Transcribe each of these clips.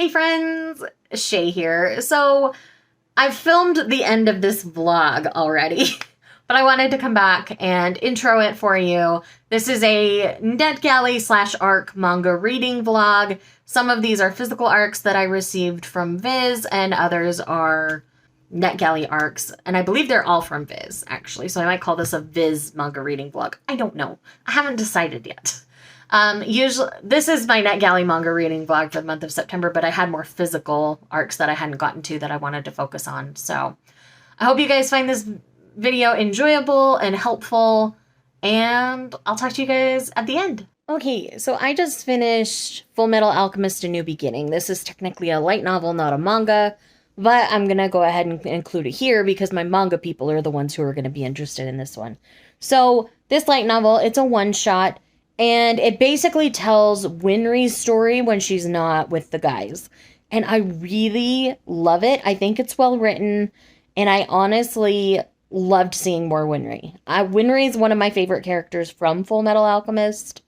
Hey friends, Shay here. So I've filmed the end of this vlog already, but I wanted to come back and intro it for you. This is a Netgalley / ARC manga reading vlog. Some of these are physical arcs that I received from Viz, and others are Netgalley arcs, and I believe they're all from Viz, actually. So I might call this a Viz manga reading vlog. I don't know. I haven't decided yet. Usually, this is my Netgalley manga reading vlog for the month of September, but I had more physical arcs that I hadn't gotten to that I wanted to focus on. So I hope you guys find this video enjoyable and helpful, and I'll talk to you guys at the end. Okay, so I just finished Fullmetal Alchemist: A New Beginning. This is technically a light novel, not a manga, but I'm going to go ahead and include it here because my manga people are the ones who are going to be interested in this one. So this light novel, it's a one-shot. And it basically tells Winry's story when she's not with the guys. And I really love it. I think it's well written. And I honestly loved seeing more Winry. Winry is one of my favorite characters from Fullmetal Alchemist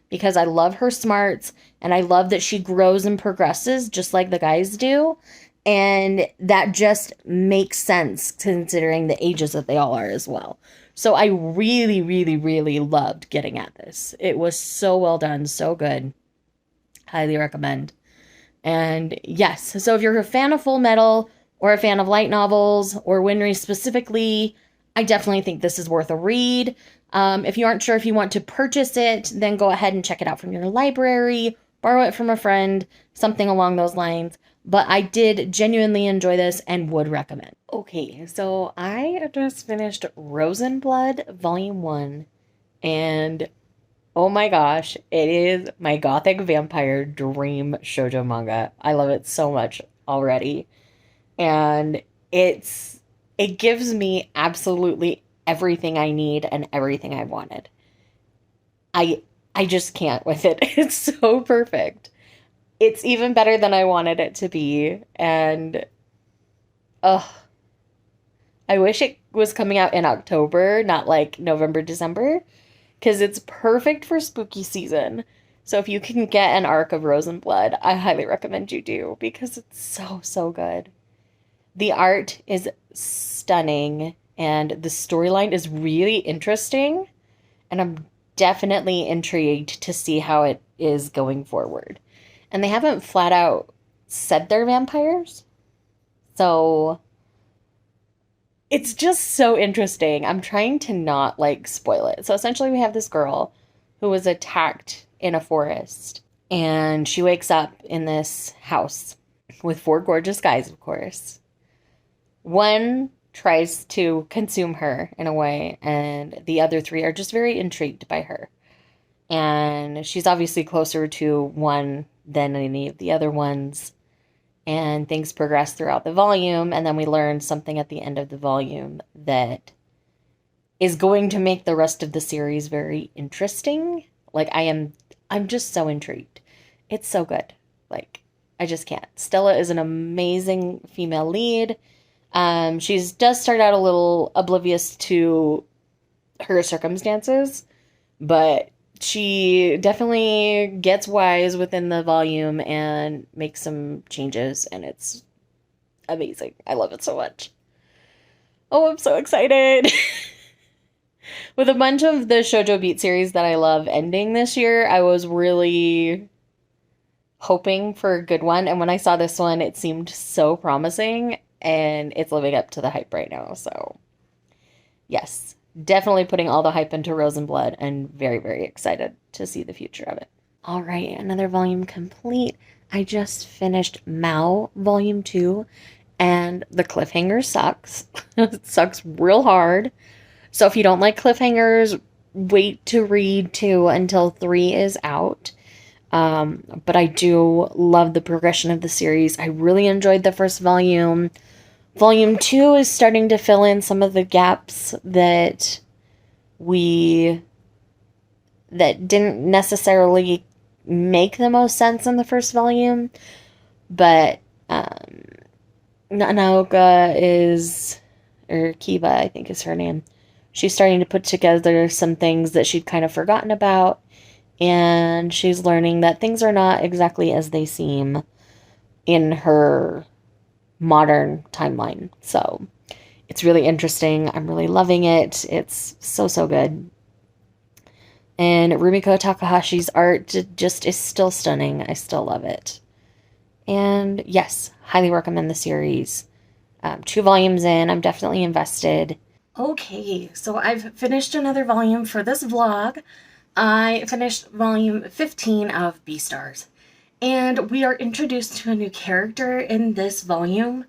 because I love her smarts. And I love that she grows and progresses just like the guys do. And that just makes sense considering the ages that they all are as well. So I really, really, really loved getting at this. It was so well done, so good. Highly recommend. And yes, so if you're a fan of Fullmetal or a fan of light novels or Winry specifically, I definitely think this is worth a read. If you aren't sure if you want to purchase it, then go ahead and check it out from your library, borrow it from a friend, something along those lines. But I did genuinely enjoy this and would recommend. Okay, so I just finished Rosen Blood Volume 1. And oh my gosh, it is my gothic vampire dream shoujo manga. I love it so much already. And it gives me absolutely everything I need and everything I wanted. I just can't with it. It's so perfect. It's even better than I wanted it to be, and I wish it was coming out in October, not like November, December, because it's perfect for spooky season. So if you can get an arc of Rosen Blood, I highly recommend you do, because it's so, so good. The art is stunning, and the storyline is really interesting, and I'm definitely intrigued to see how it is going forward. And they haven't flat out said they're vampires. So it's just so interesting. I'm trying to not spoil it. So essentially we have this girl who was attacked in a forest. And she wakes up in this house with 4 gorgeous guys, of course. One tries to consume her in a way, and the other 3 are just very intrigued by her. And she's obviously closer to one than any of the other ones. And things progress throughout the volume. And then we learn something at the end of the volume that is going to make the rest of the series very interesting. I'm just so intrigued. It's so good. I just can't. Stella is an amazing female lead. She does start out a little oblivious to her circumstances, but she definitely gets wise within the volume and makes some changes, and it's amazing. I love it so much. Oh, I'm so excited. With a bunch of the Shoujo Beat series that I love ending this year, I was really hoping for a good one, and when I saw this one, it seemed so promising, and it's living up to the hype right now, so yes. Definitely putting all the hype into Rosen Blood and very, very excited to see the future of it. All right, another volume complete. I just finished Mao Volume 2, and the cliffhanger sucks. It sucks real hard. So if you don't like cliffhangers, wait to read 2 until 3 is out. But I do love the progression of the series. I really enjoyed the first volume. Volume 2 is starting to fill in some of the gaps that didn't necessarily make the most sense in the first volume. But Naoka or Kiba, I think is her name. She's starting to put together some things that she'd kind of forgotten about. And she's learning that things are not exactly as they seem. in her modern timeline. So it's really interesting. I'm really loving it. It's so, so good. And Rumiko Takahashi's art just is still stunning. I still love it. And yes, highly recommend the series. 2 volumes in, I'm definitely invested. Okay, so I've finished another volume for this vlog. I finished volume 15 of Beastars. And we are introduced to a new character in this volume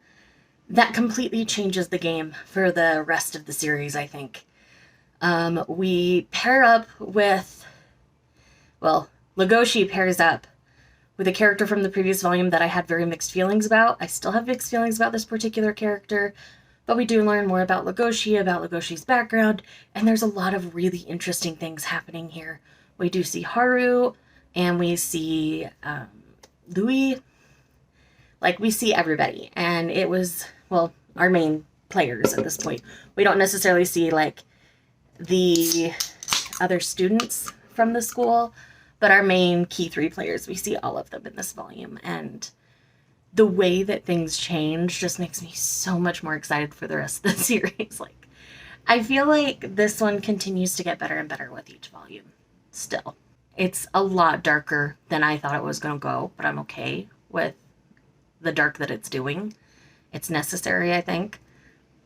that completely changes the game for the rest of the series, I think. We pair up with, well, Legoshi pairs up with a character from the previous volume that I had very mixed feelings about. I still have mixed feelings about this particular character, but we do learn more about Legoshi's background, and there's a lot of really interesting things happening here. We do see Haru, and we see Louis. Like, we see everybody, and it was, well, our main players at this point. We don't necessarily see, like, the other students from the school, but our main key 3 players, we see all of them in this volume, and the way that things change just makes me so much more excited for the rest of the series. Like, I feel like this one continues to get better and better with each volume still. It's a lot darker than I thought it was going to go, but I'm okay with the dark that it's doing. It's necessary, I think.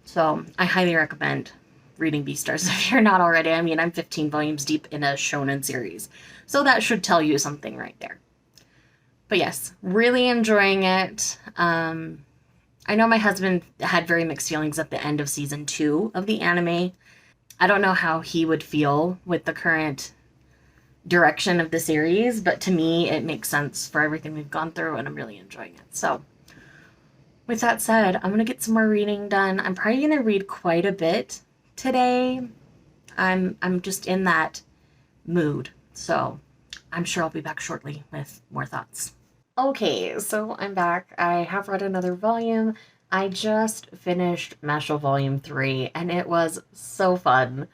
So I highly recommend reading Beastars if you're not already. I mean, I'm 15 volumes deep in a shonen series, so that should tell you something right there. But yes, really enjoying it. I know my husband had very mixed feelings at the end of season 2 of the anime. I don't know how he would feel with the current direction of the series, but to me, it makes sense for everything we've gone through, and I'm really enjoying it. So with that said, I'm going to get some more reading done. I'm probably going to read quite a bit today. I'm just in that mood, so I'm sure I'll be back shortly with more thoughts. Okay, so I'm back. I have read another volume. I just finished Mashle Volume 3, and it was so fun.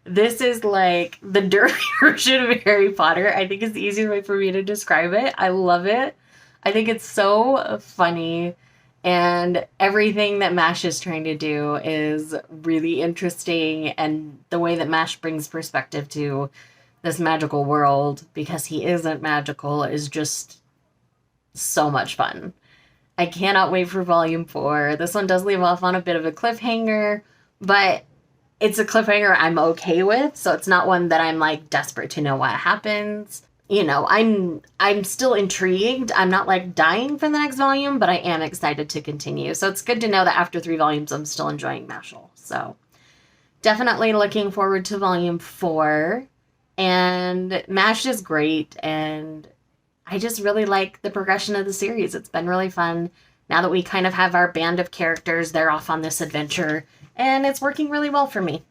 This is like the dirty version of Harry Potter. I think it's the easiest way for me to describe it. I love it. I think it's so funny, and everything that Mash is trying to do is really interesting, and the way that Mash brings perspective to this magical world, because he isn't magical, is just so much fun. I cannot wait for Volume 4. This one does leave off on a bit of a cliffhanger, but it's a cliffhanger I'm okay with, so it's not one that I'm, like, desperate to know what happens. You know, I'm still intrigued. I'm not, like, dying for the next volume, but I am excited to continue. So it's good to know that after 3 volumes, I'm still enjoying Mashle. So definitely looking forward to Volume 4. And MASH is great, and I just really like the progression of the series. It's been really fun. Now that we kind of have our band of characters, they're off on this adventure, and it's working really well for me.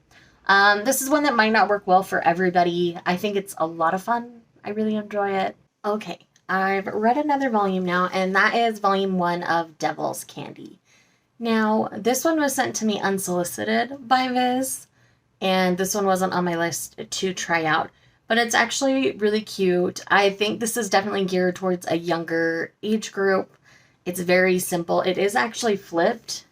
This is one that might not work well for everybody. I think it's a lot of fun. I really enjoy it. Okay, I've read another volume now, and that is Volume 1 of Devil's Candy. Now, this one was sent to me unsolicited by Viz, and this one wasn't on my list to try out. But it's actually really cute. I think this is definitely geared towards a younger age group. It's very simple. It is actually flipped,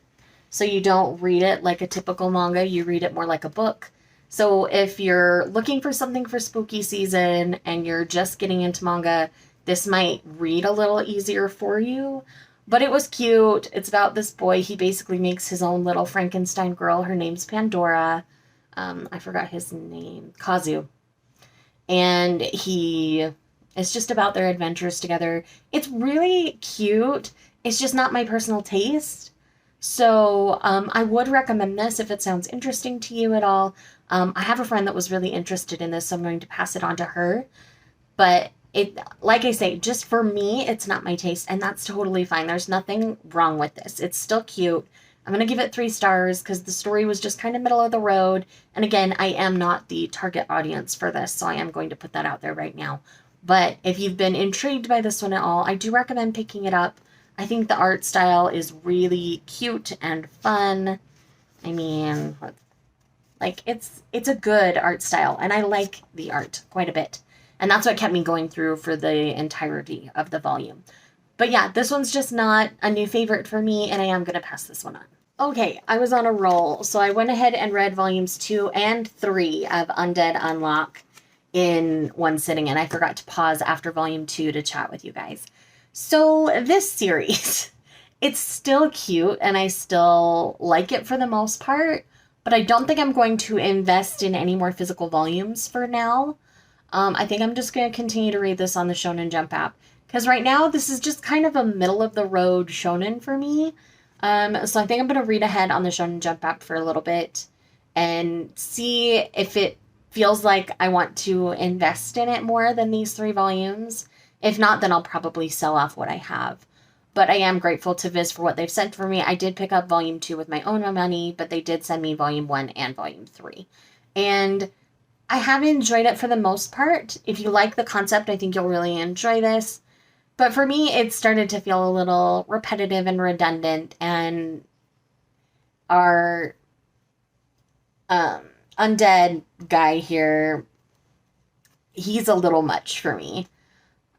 so you don't read it like a typical manga. You read it more like a book. So if you're looking for something for spooky season and you're just getting into manga, this might read a little easier for you. But it was cute. It's about this boy. He basically makes his own little Frankenstein girl. Her name's Pandora. I forgot his name. Kazu. And it's just about their adventures together. It's really cute. It's just not my personal taste. So I would recommend this if it sounds interesting to you at all. I have a friend that was really interested in this, so I'm going to pass it on to her. But like I say, just for me, it's not my taste, and that's totally fine. There's nothing wrong with this. It's still cute. I'm going to give it 3 stars because the story was just kind of middle of the road. And again, I am not the target audience for this, so I am going to put that out there right now. But if you've been intrigued by this one at all, I do recommend picking it up. I think the art style is really cute and fun. I mean, like, it's a good art style, and I like the art quite a bit. And that's what kept me going through for the entirety of the volume. But yeah, this one's just not a new favorite for me, and I am going to pass this one on. Okay, I was on a roll, so I went ahead and read volumes 2 and 3 of Undead Unluck in one sitting, and I forgot to pause after volume 2 to chat with you guys. So this series, it's still cute, and I still like it for the most part, but I don't think I'm going to invest in any more physical volumes for now. I think I'm just going to continue to read this on the Shonen Jump app, because right now this is just kind of a middle-of-the-road shonen for me. So I think I'm going to read ahead on the Shonen Jump app for a little bit and see if it feels like I want to invest in it more than these 3 volumes. If not, then I'll probably sell off what I have. But I am grateful to Viz for what they've sent for me. I did pick up volume 2 with my own money, but they did send me volume 1 and volume 3. And I have enjoyed it for the most part. If you like the concept, I think you'll really enjoy this. But for me, it started to feel a little repetitive and redundant, and our undead guy here, he's a little much for me.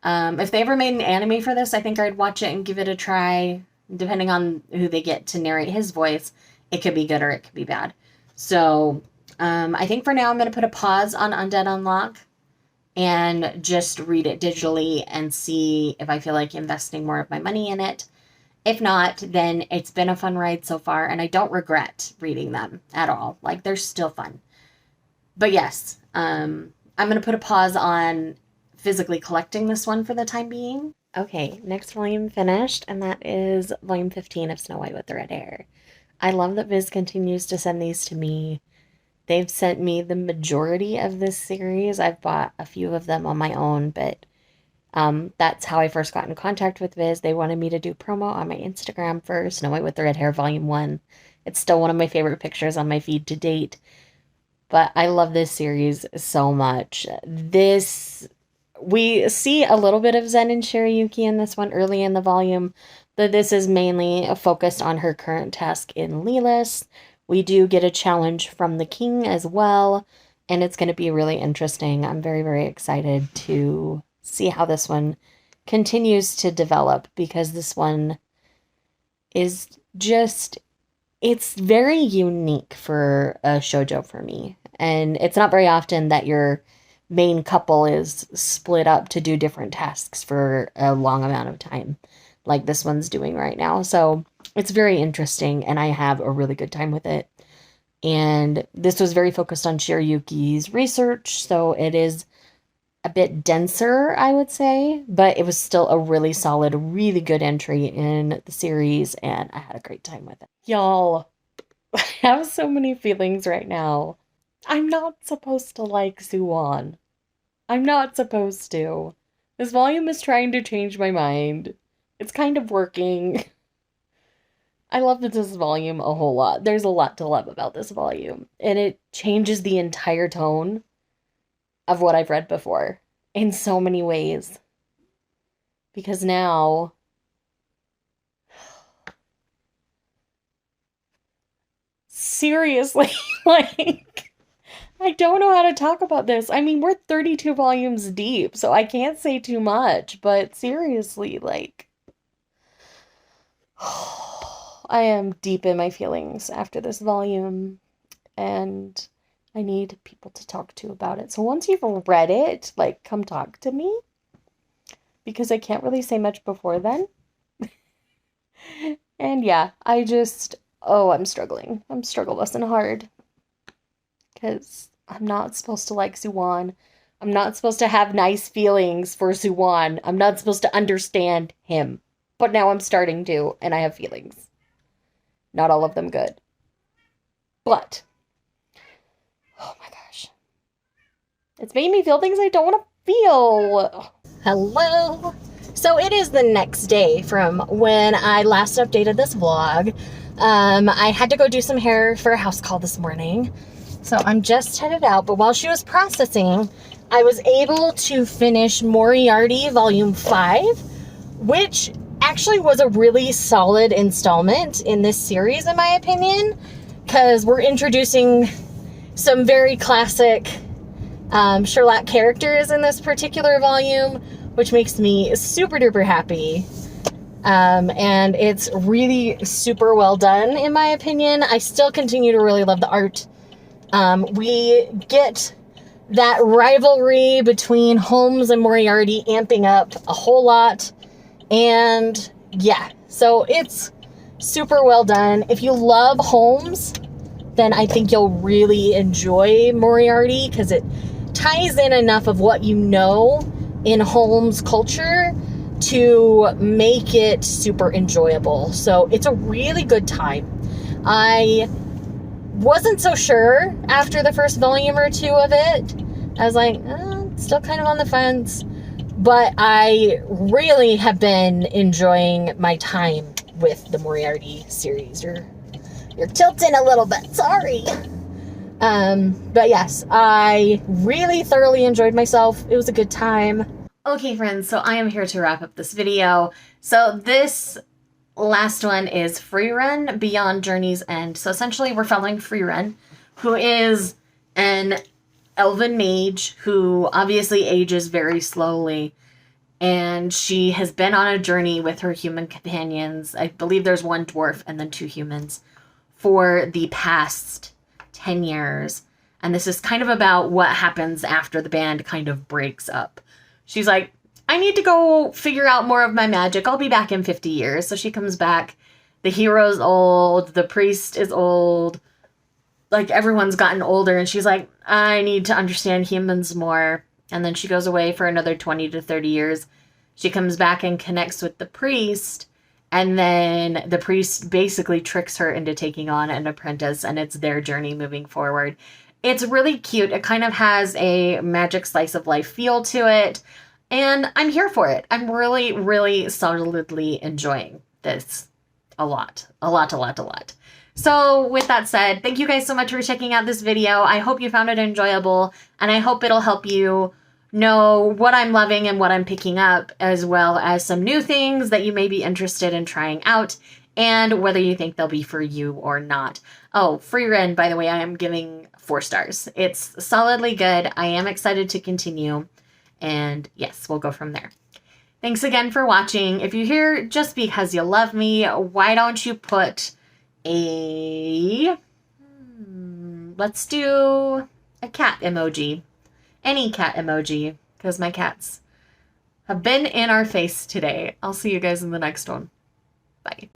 If they ever made an anime for this, I think I'd watch it and give it a try. Depending on who they get to narrate his voice, it could be good or it could be bad. So I think for now I'm going to put a pause on Undead Unluck and just read it digitally and see if I feel like investing more of my money in it. If not, then it's been a fun ride so far, and I don't regret reading them at all. Like, they're still fun. But yes, I'm going to put a pause on physically collecting this one for the time being. Okay, next volume finished, and that is volume 15 of Snow White with the Red Hair. I love that Viz continues to send these to me. They've sent me the majority of this series. I've bought a few of them on my own, but that's how I first got in contact with Viz. They wanted me to do promo on my Instagram for Snow White with the Red Hair Volume 1. It's still one of my favorite pictures on my feed to date. But I love this series so much. We see a little bit of Zen and Shirayuki in this one early in the volume, but this is mainly focused on her current task in Lelis. We do get a challenge from the king as well, and it's going to be really interesting. I'm very, very excited to see how this one continues to develop, because this one is just, it's very unique for a shoujo for me. And it's not very often that your main couple is split up to do different tasks for a long amount of time, like this one's doing right now. So it's very interesting, and I have a really good time with it. And this was very focused on Shirayuki's research, so it is a bit denser, I would say, but it was still a really solid, really good entry in the series, and I had a great time with it. Y'all, I have so many feelings right now. I'm not supposed to like Suwon. I'm not supposed to. This volume is trying to change my mind. It's kind of working. I love this volume a whole lot. There's a lot to love about this volume. And it changes the entire tone of what I've read before in so many ways. Because now, seriously, like, I don't know how to talk about this. I mean, we're 32 volumes deep, so I can't say too much, but seriously, like, I am deep in my feelings after this volume, and I need people to talk to about it. So once you've read it, like, come talk to me, because I can't really say much before then. And yeah, I'm struggling. I'm struggle busting hard. Because I'm not supposed to like Suwon. I'm not supposed to have nice feelings for Suwon. I'm not supposed to understand him. But now I'm starting to, and I have feelings. Not all of them good. But, oh my gosh. It's making me feel things I don't want to feel. Hello. So it is the next day from when I last updated this vlog. I had to go do some hair for a house call this morning. So I'm just headed out, but while she was processing, I was able to finish Moriarty Volume 5, which actually was a really solid installment in this series, in my opinion, because we're introducing some very classic Sherlock characters in this particular volume, which makes me super duper happy. And it's really super well done, in my opinion. I still continue to really love the art. We get that rivalry between Holmes and Moriarty amping up a whole lot. And yeah, so it's super well done. If you love Holmes, then I think you'll really enjoy Moriarty, because it ties in enough of what you know in Holmes culture to make it super enjoyable. So it's a really good time. I wasn't so sure after the first volume or two of it. I was like, still kind of on the fence. But I really have been enjoying my time with the Moriarty series. You're tilting a little bit, sorry. But yes, I really thoroughly enjoyed myself. It was a good time. Okay, friends, so I am here to wrap up this video. So this last one is Fireren, Beyond Journey's End. So essentially we're following Fireren, who is an elven mage who obviously ages very slowly. And she has been on a journey with her human companions. I believe there's one dwarf and then 2 humans for the past 10 years. And this is kind of about what happens after the band kind of breaks up. She's like, I need to go figure out more of my magic. I'll be back in 50 years. So she comes back. The hero's old. The priest is old. Like, everyone's gotten older. And she's like, I need to understand humans more. And then she goes away for another 20 to 30 years. She comes back and connects with the priest. And then the priest basically tricks her into taking on an apprentice. And it's their journey moving forward. It's really cute. It kind of has a magic slice of life feel to it. And I'm here for it. I'm really, really solidly enjoying this a lot. A lot, a lot, a lot. So with that said, thank you guys so much for checking out this video. I hope you found it enjoyable. And I hope it'll help you know what I'm loving and what I'm picking up, as well as some new things that you may be interested in trying out, and whether you think they'll be for you or not. Oh, Fireren, by the way, I am giving 4 stars. It's solidly good. I am excited to continue. And yes, we'll go from there. Thanks again for watching. If you're here just because you love me, why don't you put a... let's do a cat emoji. Any cat emoji, because my cats have been in our face today. I'll see you guys in the next one. Bye.